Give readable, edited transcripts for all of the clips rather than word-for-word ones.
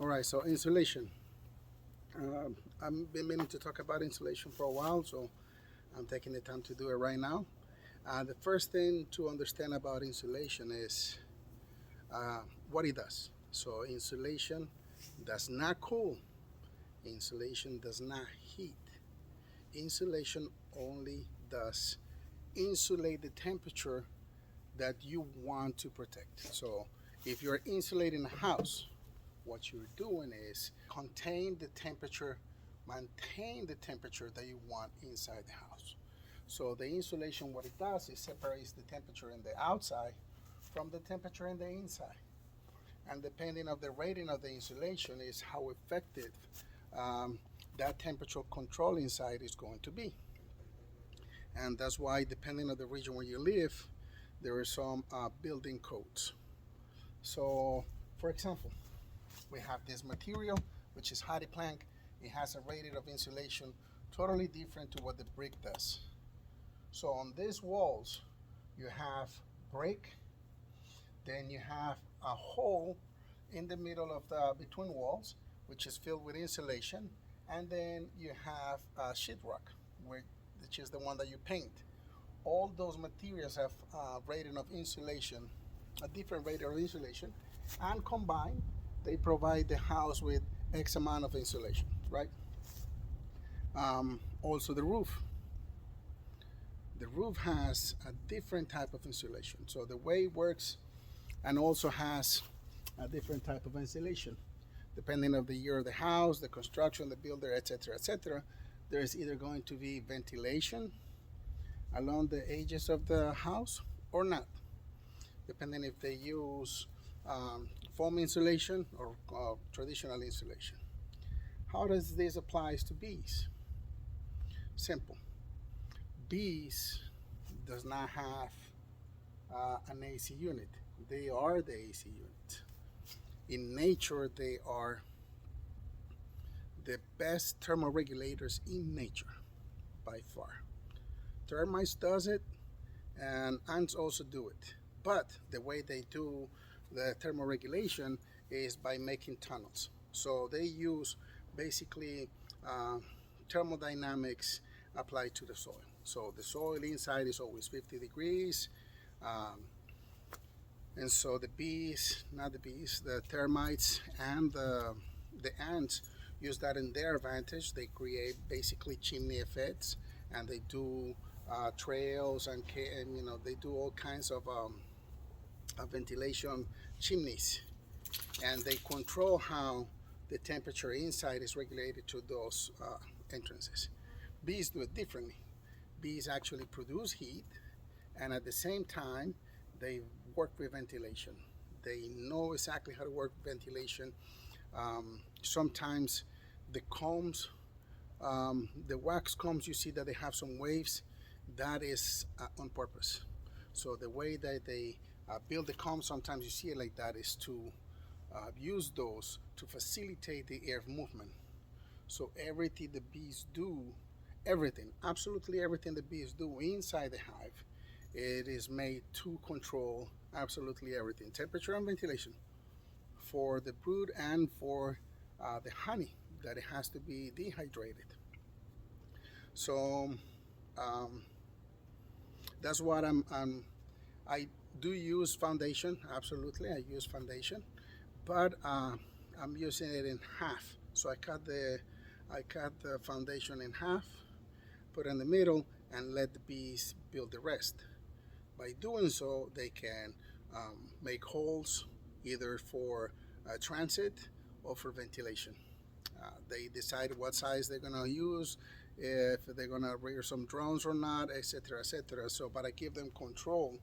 All right, so insulation. I've been meaning to talk about insulation for a while, so I'm taking the time to do it right now. The first thing to understand about insulation is uh, what it does. So, insulation does not cool, insulation does not heat. Insulation only does insulate the temperature that you want to protect. So, if you're insulating a house, what you're doing is contain the temperature, maintain the temperature that you want inside the house. So the insulation, what it does is separates the temperature in the outside from the temperature in the inside. And depending on the rating of the insulation is how effective um, that temperature control inside is going to be. And that's why depending on the region where you live, there are some building codes. So for example, we have this material, which is hardy plank. It has a rating of insulation totally different to what the brick does. So on these walls, you have brick, then you have a hole in the middle of the between walls, which is filled with insulation, and then you have sheetrock, which is the one that you paint. All those materials have a rating of insulation, a different rating of insulation, and combined, they provide the house with X amount of insulation, right? Also, the roof. The roof has a different type of insulation. So the way it works, and also has a different type of insulation, depending on the year of the house, the construction, the builder, etc., etc. There is either going to be ventilation along the edges of the house or not, depending if they use foam insulation or traditional insulation. How does this apply to bees? Simple. Bees does not have an AC unit. They are the AC unit. In nature, they are the best thermoregulators in nature by far. Termites does it, and ants also do it. But the way they do the thermoregulation is by making tunnels. So they use basically uh, thermodynamics applied to the soil. So the soil inside is always 50 degrees. Um, and so the bees, not the bees, the termites and the ants use that in their advantage. They create basically chimney effects, and they do trails and they do all kinds of ventilation chimneys, and they control how the temperature inside is regulated to those entrances. Bees do it differently. Bees actually produce heat, and at the same time, they work with ventilation. They know exactly how to work with ventilation. Sometimes the combs, the wax combs, you see that they have some waves. That is on purpose. So the way that they build the combs, sometimes you see it like that, is to use those to facilitate the air movement. So everything the bees do, everything, absolutely everything the bees do inside the hive, it is made to control absolutely everything, temperature and ventilation, for the brood and for the honey, that it has to be dehydrated. So um, that's what I do use foundation, absolutely. I use foundation, but I'm using it in half. So I cut the foundation in half, put it in the middle, and let the bees build the rest. By doing so, they can make holes either for transit or for ventilation. They decide what size they're gonna use, if they're gonna rear some drones or not, etc., etc. So, but I give them control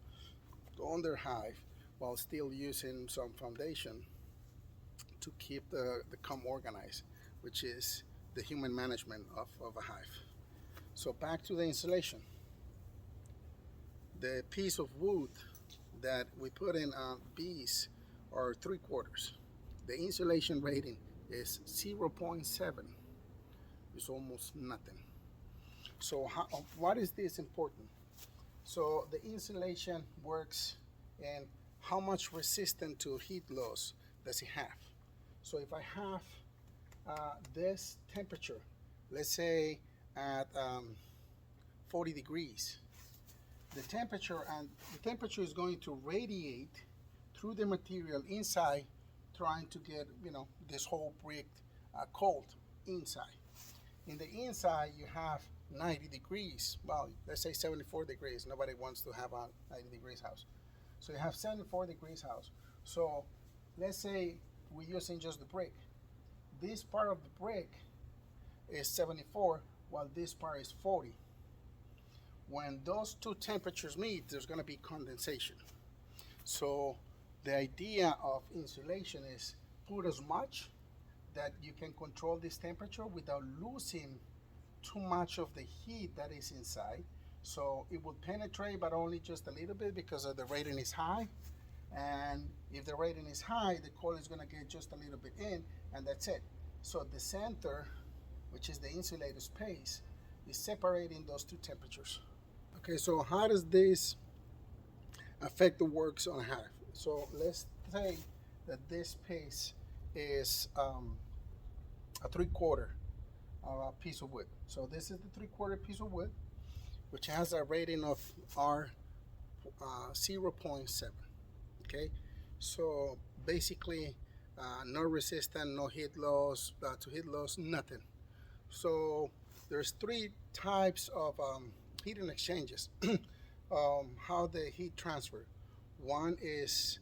on their hive while still using some foundation to keep the comb organized, which is the human management of a hive. So back to the insulation. The piece of wood that we put in bees are 3/4. The insulation rating is 0.7. It's almost nothing. So what is this important? So the insulation works in how much resistant to heat loss does it have. So if I have this temperature, let's say at 40 degrees, the temperature is going to radiate through the material inside, trying to get this whole brick cold inside. In the inside, you have 90 degrees. Well, let's say 74 degrees. Nobody wants to have a 90 degrees house. So you have 74 degrees house. So let's say we're using just the brick. This part of the brick is 74, while this part is 40. When those two temperatures meet, there's going to be condensation. So the idea of insulation is put as much that you can control this temperature without losing too much of the heat that is inside. So it will penetrate, but only just a little bit because of the rating is high. And if the rating is high, the coil is going to get just a little bit in, and that's it. So the center, which is the insulated space, is separating those two temperatures. Okay, so how does this affect the works on a hive? So let's say that this space is a 3/4 piece of wood. So this is the 3/4 piece of wood, which has a rating of R 0.7. Okay, so basically no resistance, no heat loss, to heat loss, nothing. So there's three types of heating exchanges. How the heat transfer. One is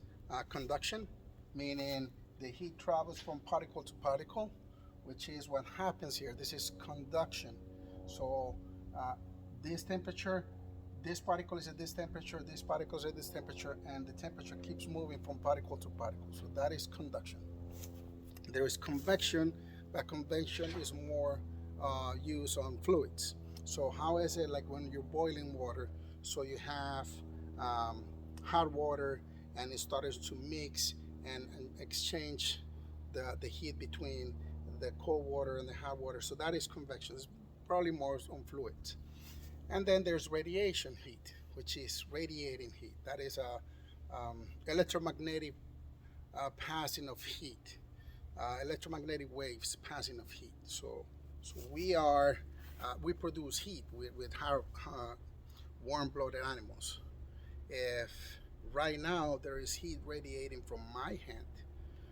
conduction, meaning the heat travels from particle to particle, which is what happens here. This is conduction. So this temperature, this particle is at this temperature, this particle is at this temperature, and the temperature keeps moving from particle to particle. So that is conduction. There is convection, but convection is more used on fluids. So how is it like when you're boiling water? So you have hot water, and it starts to mix and exchange the heat between the cold water and the hot water. So that is convection. It's probably more on fluids. And then there's radiation heat, which is radiating heat. That is a electromagnetic passing of heat, electromagnetic waves passing of heat. So we produce heat with our warm-blooded animals. If right now there is heat radiating from my hand,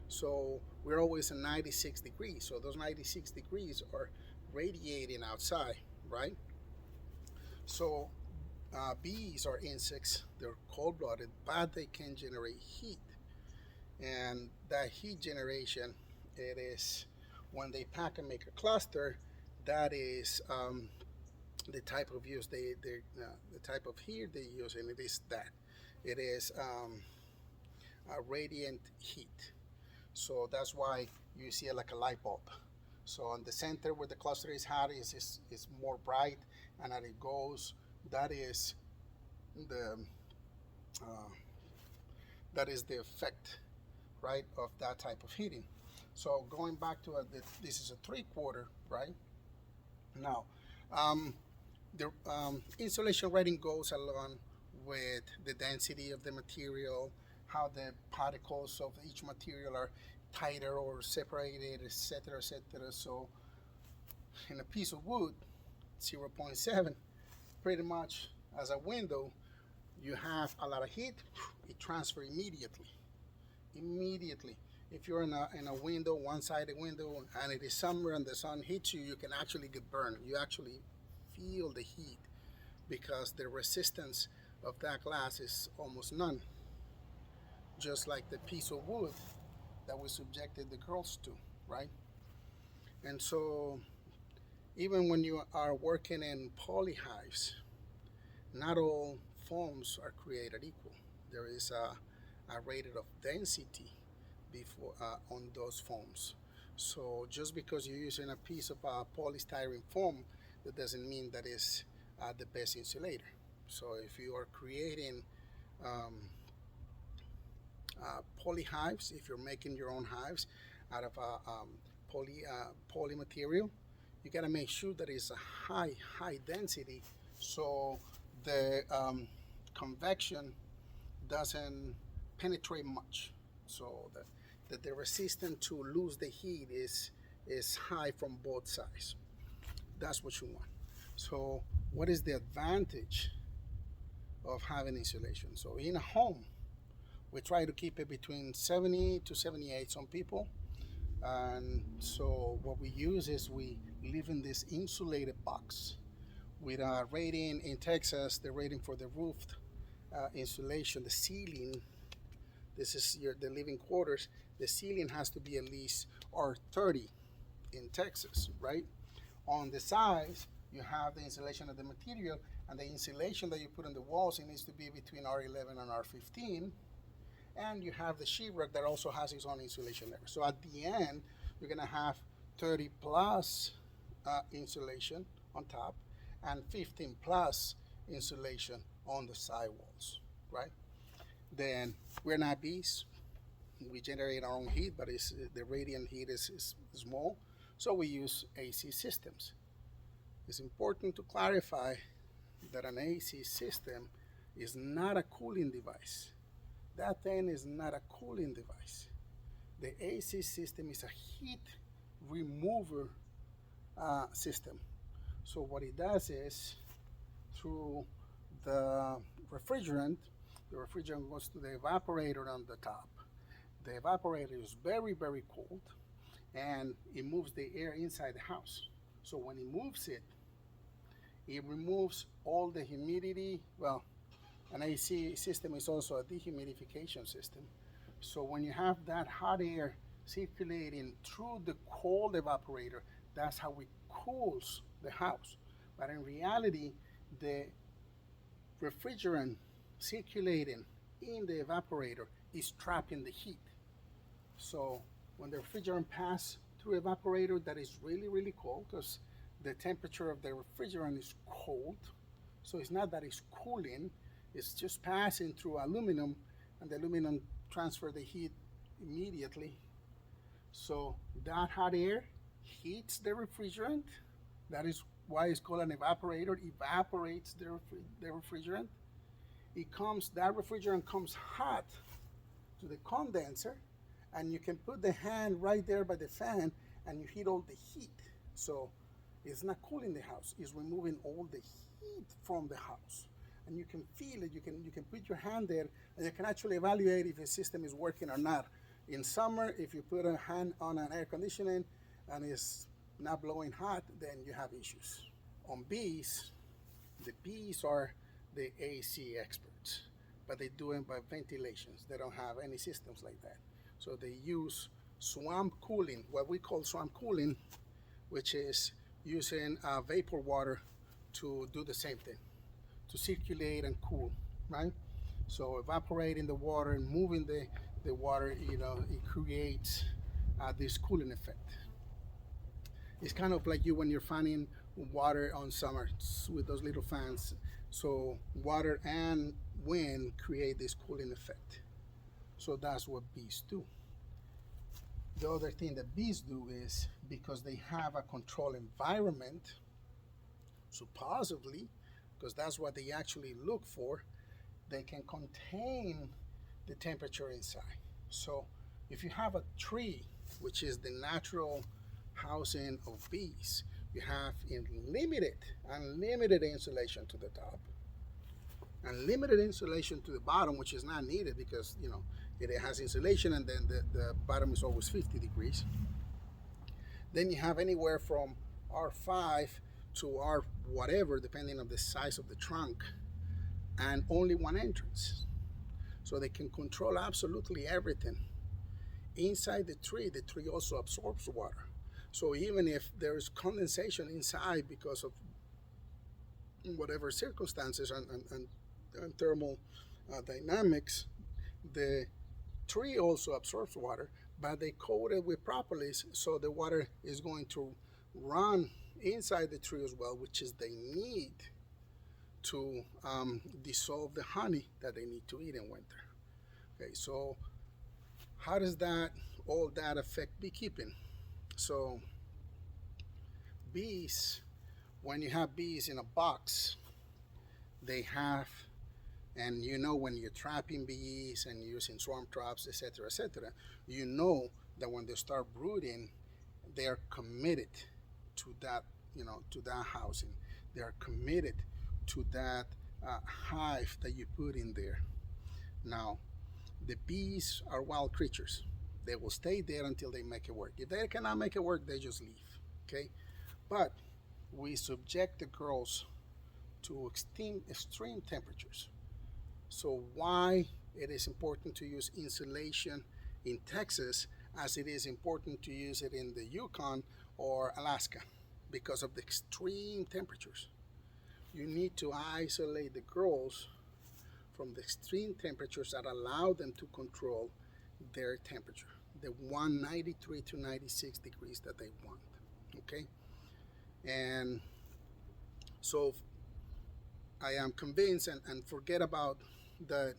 so we're always at 96 degrees. So those 96 degrees are radiating outside, right? So bees are insects. They're cold-blooded, but they can generate heat. And that heat generation, it is when they pack and make a cluster. That is the type of use the type of heat they use, and it is that it is a radiant heat. So that's why you see it like a light bulb. So on the center where the cluster is hot is more bright, and as it goes, that is the effect, right, of that type of heating. So going back to this is a 3/4, right? Now, the insulation rating goes along with the density of the material, how the particles of each material are tighter or separated, etc., etc. So in a piece of wood, 0.7, pretty much as a window, you have a lot of heat, it transfers immediately. Immediately. If you're in a window, one-sided window, and it is summer and the sun hits you, you can actually get burned. You actually feel the heat because the resistance of that glass is almost none. Just like the piece of wood that we subjected the girls to, right? And so even when you are working in poly hives, not all foams are created equal. There is a rating of density before on those foams. So just because you're using a piece of polystyrene foam, that doesn't mean that is the best insulator. So if you are creating poly hives, if you're making your own hives out of poly material, you got to make sure that it's a high density, so the convection doesn't penetrate much. So that the resistance to lose the heat is high from both sides. That's what you want. So what is the advantage of having insulation? So in a home, we try to keep it between 70 to 78, some people. And so what we use is we live in this insulated box with a rating in Texas, the rating for the roof insulation, the ceiling. This is the living quarters. The ceiling has to be at least R30 in Texas, right? On the sides, you have the insulation of the material, and the insulation that you put on the walls, it needs to be between R11 and R15. And you have the sheetrock that also has its own insulation level. So at the end, you're gonna have 30 plus insulation on top and 15 plus insulation on the sidewalls, right? Then we're not bees. We generate our own heat, but the radiant heat is small. So we use AC systems. It's important to clarify that an AC system is not a cooling device. That thing is not a cooling device. The AC system is a heat remover system. So what it does is, through the refrigerant goes to the evaporator on the top. The evaporator is very, very cold, and it moves the air inside the house. So when it moves it, it removes all the humidity. Well, an AC system is also a dehumidification system. So when you have that hot air circulating through the cold evaporator, that's how it cools the house. But in reality, the refrigerant circulating in the evaporator is trapping the heat. So when the refrigerant passes through evaporator, that is really, really cold, because the temperature of the refrigerant is cold. So it's not that it's cooling, it's just passing through aluminum, and the aluminum transfers the heat immediately. So that hot air heats the refrigerant. That is why it's called an evaporator. It evaporates the refrigerant. That refrigerant comes hot to the condenser, and you can put the hand right there by the fan, and you heat all the heat. So it's not cooling the house, it's removing all the heat from the house. And you can feel it, you can put your hand there, and you can actually evaluate if the system is working or not. In summer, if you put a hand on an air conditioning and it's not blowing hot, then you have issues. On bees, the bees are the AC experts, but they do it by ventilations. They don't have any systems like that. So they use swamp cooling, what we call swamp cooling, which is using vapor water to do the same thing, to circulate and cool, right? So evaporating the water and moving the water, it creates this cooling effect. It's kind of like you when you're fanning water on summer with those little fans. So water and wind create this cooling effect. So that's what bees do. The other thing that bees do is, because they have a controlled environment, supposedly, because that's what they actually look for, they can contain the temperature inside. So if you have a tree, which is the natural housing of bees, you have unlimited insulation to the top, unlimited insulation to the bottom, which is not needed because it has insulation, and then the bottom is always 50 degrees. Then you have anywhere from R5 to R whatever, depending on the size of the trunk, and only one entrance. So they can control absolutely everything. Inside the tree also absorbs water. So even if there is condensation inside because of whatever circumstances and thermal dynamics, the tree also absorbs water, but they coat it with propolis, so the water is going to run inside the tree as well, which is they need to dissolve the honey that they need to eat in winter. Okay, so how does all that affect beekeeping? So bees, when you have bees in a box, they have And you know when you're trapping bees and using swarm traps, etc., you know that when they start brooding, they are committed to that, to that housing. They are committed to that hive that you put in there. Now, the bees are wild creatures. They will stay there until they make it work. If they cannot make it work, they just leave. Okay, but we subject the girls to extreme temperatures. So why it is important to use insulation in Texas as it is important to use it in the Yukon or Alaska, because of the extreme temperatures. You need to isolate the girls from the extreme temperatures that allow them to control their temperature, the 193 to 96 degrees that they want. Okay, and so I am convinced, and forget about the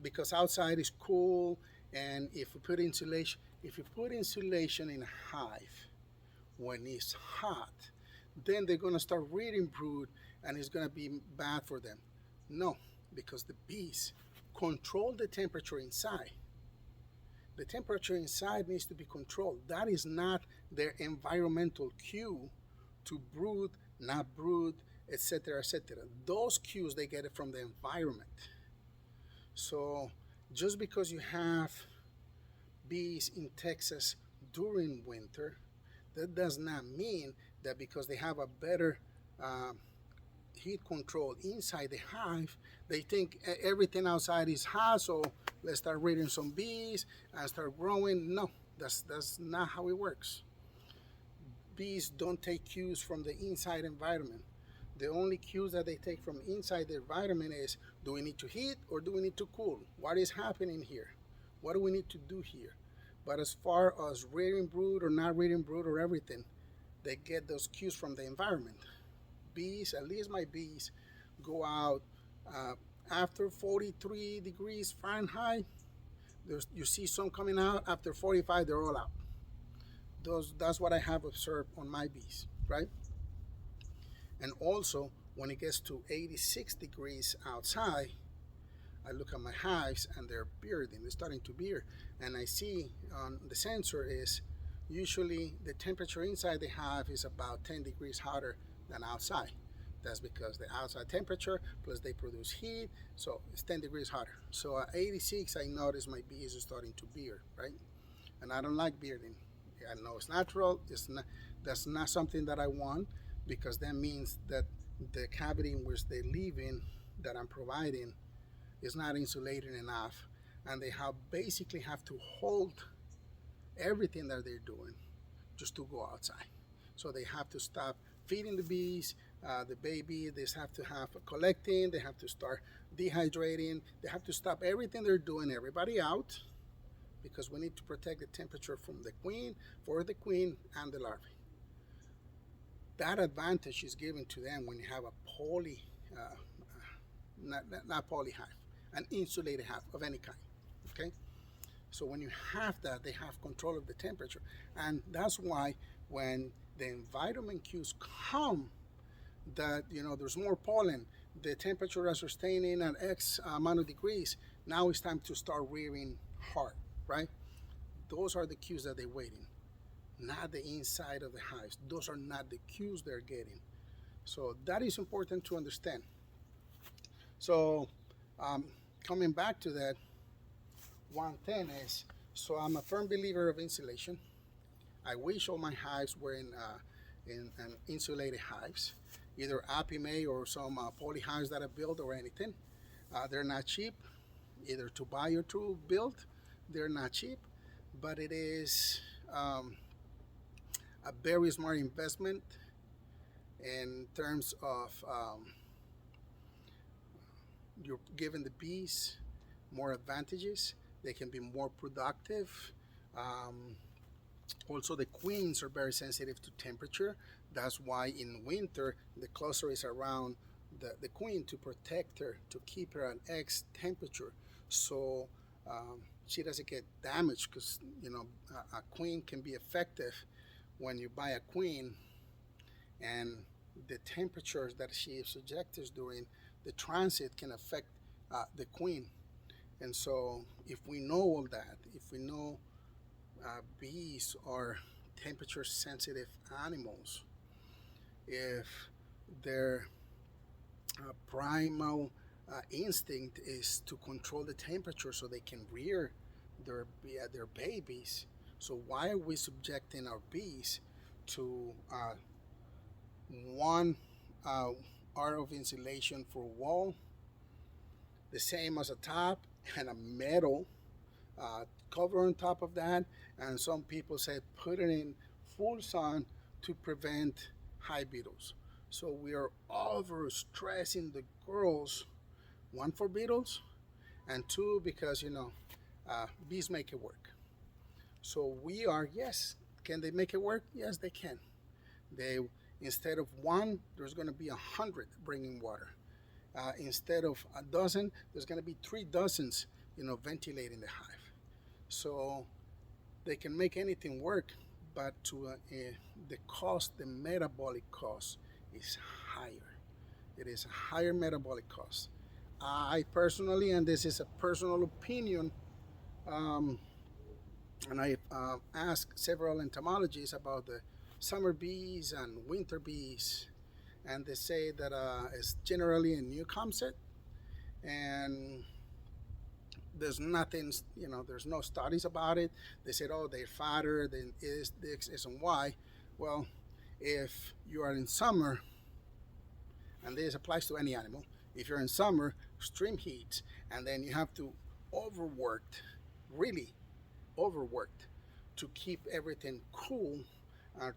because outside is cool, and if you put insulation in a hive when it's hot, then they're gonna start rearing brood, and it's gonna be bad for them. No, because the bees control the temperature inside. The temperature inside needs to be controlled. That is not their environmental cue to brood, not brood, etc., etc. Those cues they get it from the environment. So just because you have bees in Texas during winter, that does not mean that because they have a better heat control inside the hive, they think everything outside is hot, so let's start breeding some bees and start growing. No, that's not how it works. Bees don't take cues from the inside environment. The only cues that they take from inside the environment is, do we need to heat or do we need to cool? What is happening here? What do we need to do here? But as far as rearing brood or not rearing brood or everything, they get those cues from the environment. Bees, at least my bees, go out after 43 degrees Fahrenheit. You see some coming out after 45, they're all out. That's what I have observed on my bees, right? And also, when it gets to 86 degrees outside, I look at my hives and they're bearding, they're starting to beard. And I see on the sensor is usually the temperature inside the hive is about 10 degrees hotter than outside. That's because the outside temperature plus they produce heat, so it's 10 degrees hotter. So at 86, I notice my bees are starting to beard, right? And I don't like bearding. I know it's natural. It's not. That's not something that I want, because that means that the cavity in which they live in, that I'm providing, is not insulated enough, and they basically have to hold everything that they're doing just to go outside. So they have to stop feeding the bees, the baby. They have to have collecting. They have to start dehydrating. They have to stop everything they're doing, everybody out, because we need to protect the temperature from the queen, for the queen and the larvae. That advantage is given to them when you have a not poly hive, an insulated hive of any kind. Okay, so when you have that, they have control of the temperature, and that's why when the environment cues come, that there's more pollen, the temperature is sustaining at X amount of degrees. Now it's time to start rearing hard, right? Those are the cues that they're waiting, not the inside of the hives. Those are not the cues they're getting. So that is important to understand. So coming back to that, 110 is, so I'm a firm believer of insulation. I wish all my hives were in insulated hives, either Apime or some poly hives that I built or anything. They're not cheap, either to buy or to build. They're not cheap, but it is a very smart investment in terms of you're giving the bees more advantages. They can be more productive. Also, the queens are very sensitive to temperature. That's why in winter, the cluster is around the queen to protect her, to keep her at X temperature. So she doesn't get damaged, because a queen can be effective when you buy a queen and the temperatures that she is subjected during the transit can affect the queen. And so, if we know all that, if we know bees are temperature sensitive animals, if their primal instinct is to control the temperature so they can rear their babies, so why are we subjecting our bees to one uh, art of insulation for a wall, the same as a top, and a metal cover on top of that? And some people say put it in full sun to prevent hive beetles. So we are over stressing the girls, one for beetles, and two because bees make it work. So we are, yes, can they make it work? Yes, they can. They, instead of one, there's going to be 100 bringing water. Instead of a dozen, there's going to be 3 dozens, ventilating the hive. So they can make anything work, but the cost, the metabolic cost, is higher. It is a higher metabolic cost. I personally, and this is a personal opinion, um, and I asked several entomologists about the summer bees and winter bees, and they say that it's generally a new concept, and there's nothing, there's no studies about it. They said, oh, they're fatter than is this and Y. Well, if you are in summer, and this applies to any animal, if you're in summer, extreme heat, and then you have to overworked, really overworked, to keep everything cool,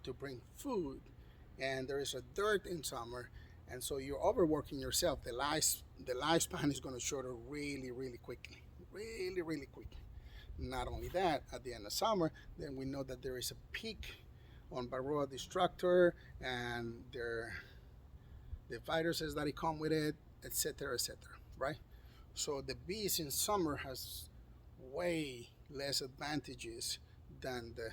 to bring food, and there is a dirt in summer, and so you're overworking yourself. The lifespan is going to shorter really, really quickly, really, really quick. Not only that, at the end of summer, then we know that there is a peak on Varroa destructor and the viruses that come with it, etc., etc. Right? So the bees in summer has way less advantages than the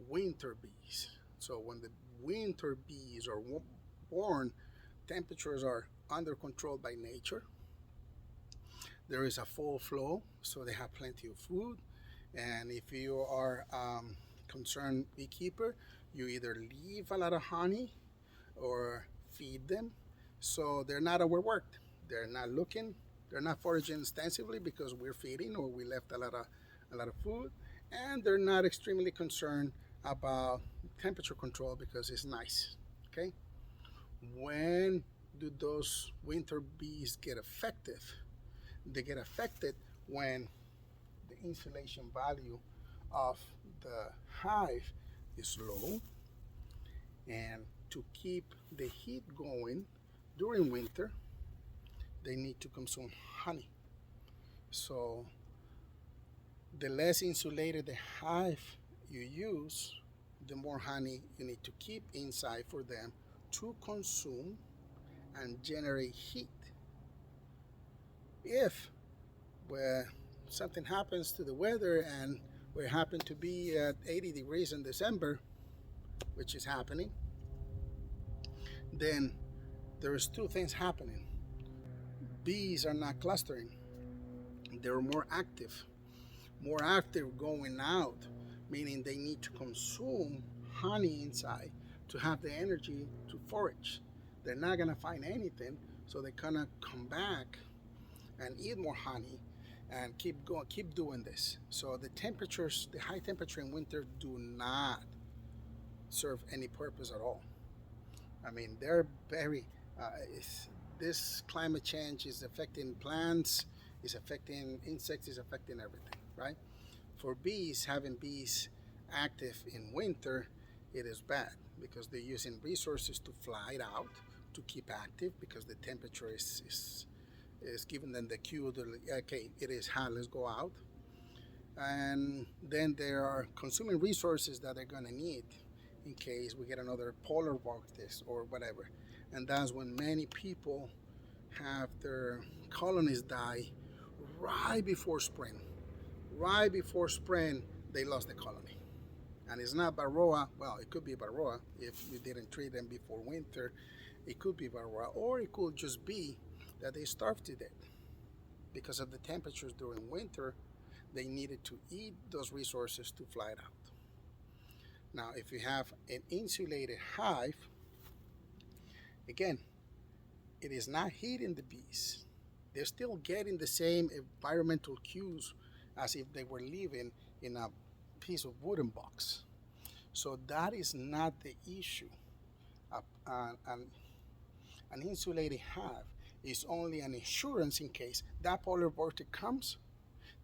winter bees. So when the winter bees are born, temperatures are under control by nature. There is a full flow, so they have plenty of food. And if you are concerned beekeeper, you either leave a lot of honey or feed them. So they're not overworked. They're not looking. They're not foraging extensively because we're feeding or we left a lot of food, and they're not extremely concerned about temperature control because it's nice. Okay. When do those winter bees get effective? They get affected when the insulation value of the hive is low, and to keep the heat going during winter, they need to consume honey. So the less insulated the hive you use, the more honey you need to keep inside for them to consume and generate heat. If something happens to the weather and we happen to be at 80 degrees in December, which is happening, then there's 2 things happening. Bees are not clustering. They're more active going out, meaning they need to consume honey inside to have the energy to forage. They're not gonna find anything, so they're gonna come back and eat more honey and keep going, keep doing this. So the temperatures, the high temperature in winter, do not serve any purpose at all. I mean, they're very. This climate change is affecting plants, is affecting insects, is affecting everything, right? For bees, having bees active in winter, it is bad because they're using resources to fly it out to keep active because the temperature is giving them the cue to, okay, it is hot, let's go out. And then they are consuming resources that they're going to need in case we get another polar vortex or whatever. And that's when many people have their colonies die right before spring. Right before spring, they lost the colony. And it's not Varroa. Well, it could be Varroa if you didn't treat them before winter. It could be Varroa, or it could just be that they starved to death because of the temperatures during winter, they needed to eat those resources to fly it out. Now, if you have an insulated hive, again, it is not heating the bees. They're still getting the same environmental cues as if they were living in a piece of wooden box. So that is not the issue. An insulated hive is only an insurance in case that polar vortex comes.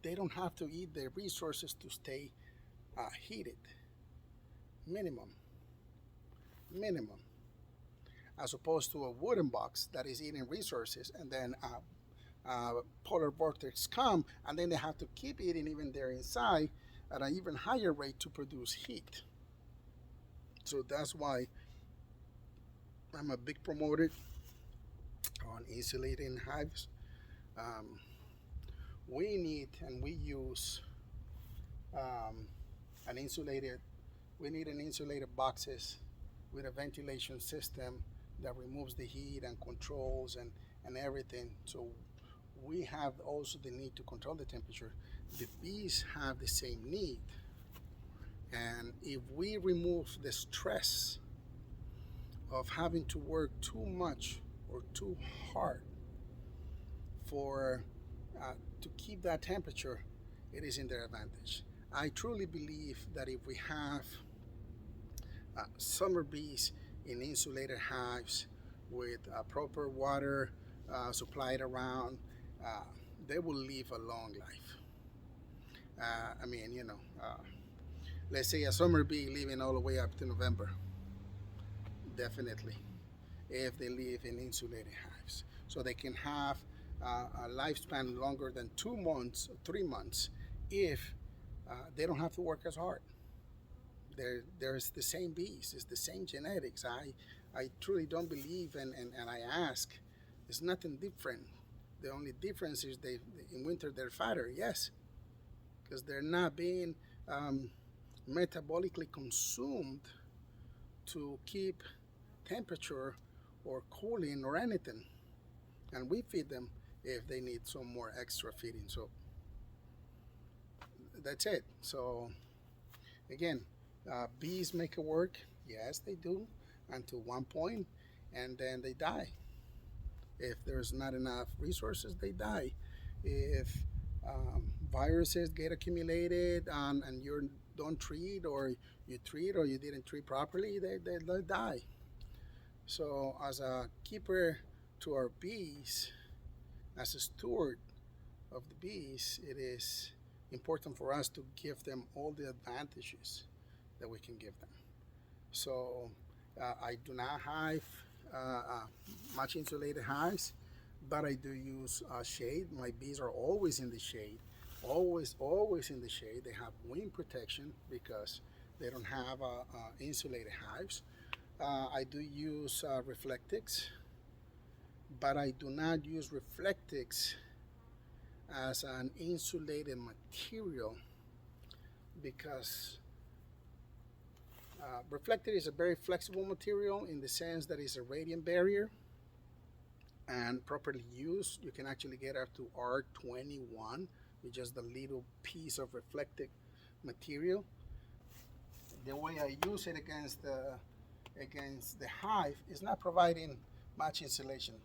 They don't have to eat their resources to stay heated. Minimum. As opposed to a wooden box that is eating resources, and then polar vortex come, and then they have to keep eating even they're inside at an even higher rate to produce heat. So that's why I'm a big promoter on insulating hives. We need and we use an insulated. We need an insulated boxes with a ventilation system that removes the heat and controls and everything. So we have also the need to control the temperature. The bees have the same need. And if we remove the stress of having to work too much or too hard for to keep that temperature, it is in their advantage. I truly believe that if we have summer bees in insulated hives with proper water supplied around, they will live a long life. Let's say a summer bee living all the way up to November, definitely, if they live in insulated hives. So they can have a lifespan longer than 2 months, 3 months, if they don't have to work as hard. There's the same bees, it's the same genetics. I truly don't believe, and I ask, it's nothing different. The only difference is in winter they're fatter, yes, because they're not being metabolically consumed to keep temperature or cooling or anything. And we feed them if they need some more extra feeding. So that's it. So again, bees make it work. Yes, they do, until one point, and then they die. If there's not enough resources, they die. If viruses get accumulated and you don't treat, or you treat or you didn't treat properly, they die. So as a keeper to our bees, as a steward of the bees, it is important for us to give them all the advantages that we can give them. So I do not have much insulated hives, but I do use shade. My bees are always in the shade, always in the shade. They have wind protection because they don't have insulated hives. I do use reflectix, but I do not use reflectix as an insulated material because reflectix is a very flexible material in the sense that it's a radiant barrier, and properly used you can actually get up to R21 with just a little piece of reflectix material. The way I use it against the hive is not providing much insulation.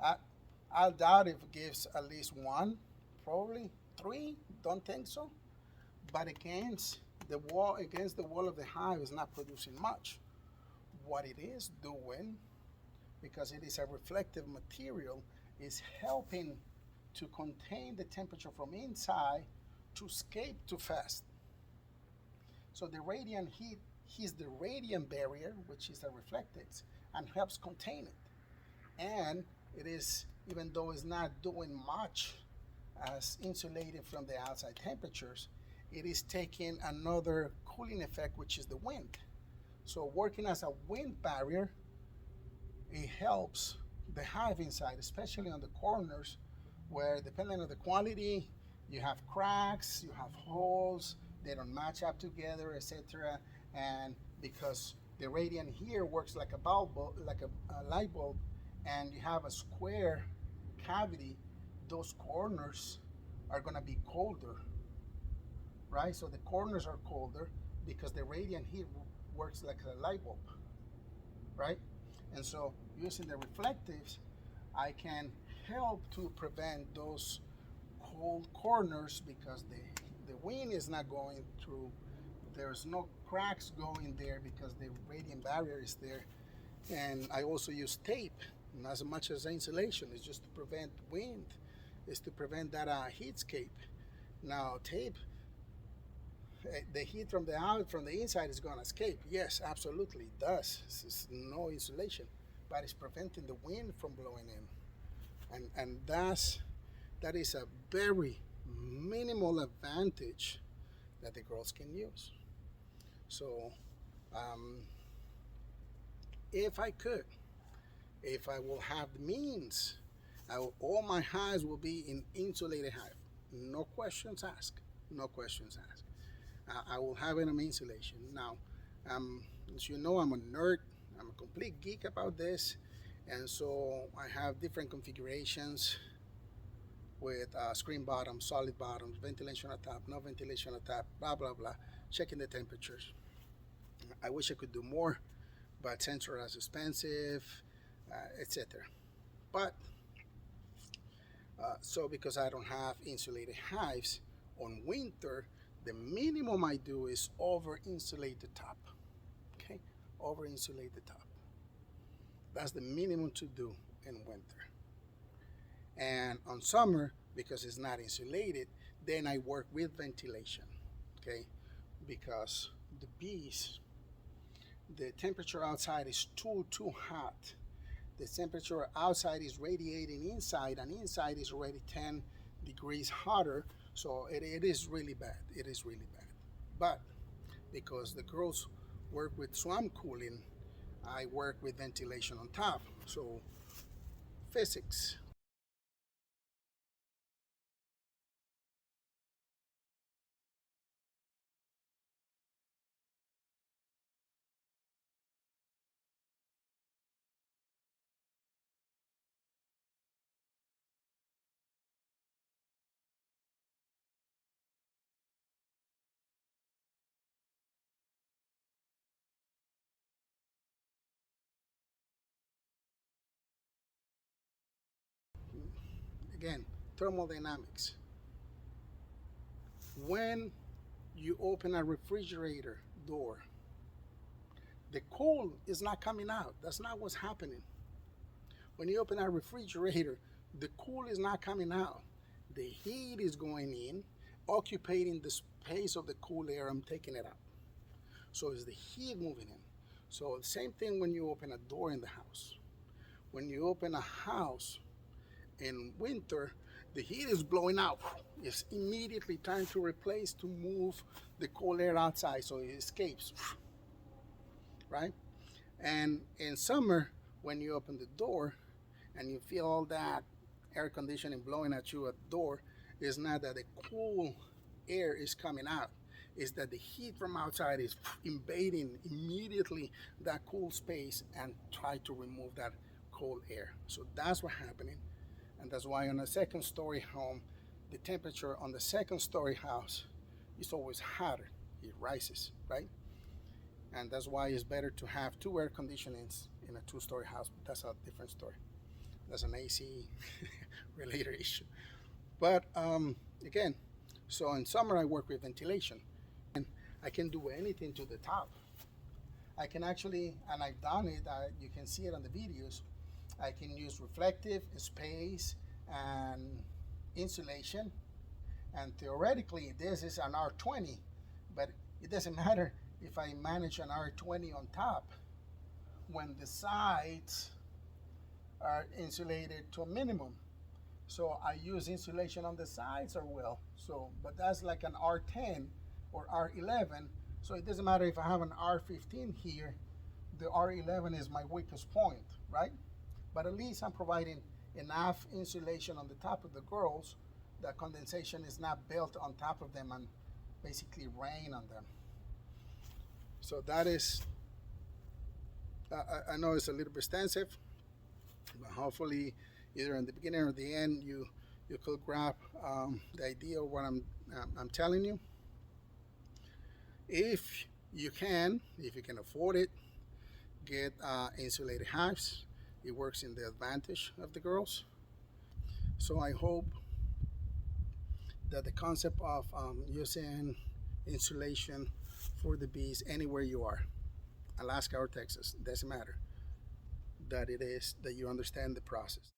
I doubt if it gives at least 1, probably 3, don't think so. But against the wall of the hive is not producing much. What it is doing, because it is a reflective material, is helping to contain the temperature from inside to escape too fast. So the radiant heat hits the radiant barrier, which is a reflectix, and helps contain it. And it is, even though it's not doing much as insulating from the outside temperatures, it is taking another cooling effect, which is the wind. So working as a wind barrier, it helps the hive inside, especially on the corners, where depending on the quality, you have cracks, you have holes, they don't match up together, etc. And because the radiant here works like a light bulb, and you have a square cavity those corners are going to be colder, right? So the corners are colder because the radiant heat works like a light bulb, right? And so using the reflectives, I can help to prevent those cold corners because the wind is not going through. There's no cracks going there because the radiant barrier is there. And I also use tape, not as much as insulation. It's just to prevent wind. It's to prevent that heatscape. Now tape, the heat from the inside is going to escape. Yes, absolutely, it does. It's no insulation, but it's preventing the wind from blowing in, and that is a very minimal advantage that the girls can use. So, if I could, if I will have the means, all my hives will be in insulated hive. No questions asked. No questions asked. I will have it in insulation. Now, as you know, I'm a nerd. I'm a complete geek about this. And so I have different configurations with screen bottoms, solid bottoms, ventilation on top, no ventilation on top, blah, blah, blah, checking the temperatures. I wish I could do more, but sensors are expensive, etc. But, so because I don't have insulated hives, on winter, the minimum I do is over insulate the top. Okay, over insulate the top. That's the minimum to do in winter. And on summer, because it's not insulated, then I work with ventilation. Okay, because the bees, the temperature outside is too hot. The temperature outside is radiating inside, and inside is already 10 degrees hotter. So it is really bad. It is really bad. But because the girls work with swarm cooling, I work with ventilation on top. So physics. Again, thermodynamics. When you open a refrigerator door, the cold is not coming out. That's not what's happening. When you open a refrigerator, the cool is not coming out. The heat is going in, occupying the space of the cool air. I'm taking it out. So it's the heat moving in. So the same thing when you open a door in the house. When you open a house in winter, the heat is blowing out. It's immediately trying to replace to move the cold air outside so it escapes, right? And in summer, when you open the door and you feel all that air conditioning blowing at you at the door, it's not that the cool air is coming out. It's that the heat from outside is invading immediately that cool space and try to remove that cold air. So that's what's happening. And that's why on a second story home, the temperature on the second story house is always hotter. It rises, right? And that's why it's better to have two air conditionings in a two-story house. But that's a different story. That's an AC related issue. But again, so in summer I work with ventilation. And I can do anything to the top. I can actually, and I've done it, you can see it on the videos, I can use reflective, space, and insulation. And theoretically, this is an R20, but it doesn't matter if I manage an R20 on top when the sides are insulated to a minimum. So I use insulation on the sides as well. So, but that's like an R10 or R11. So it doesn't matter if I have an R15 here, the R11 is my weakest point, right? But at least I'm providing enough insulation on the top of the girls that condensation is not built on top of them and basically rain on them. So that is, I know it's a little bit extensive, but hopefully either in the beginning or the end you could grab the idea of what I'm telling you. If you can, if you can afford it, get insulated hives. It works in the advantage of the girls. So I hope that the concept of using insulation for the bees anywhere you are, Alaska or Texas, doesn't matter, that it is that you understand the process.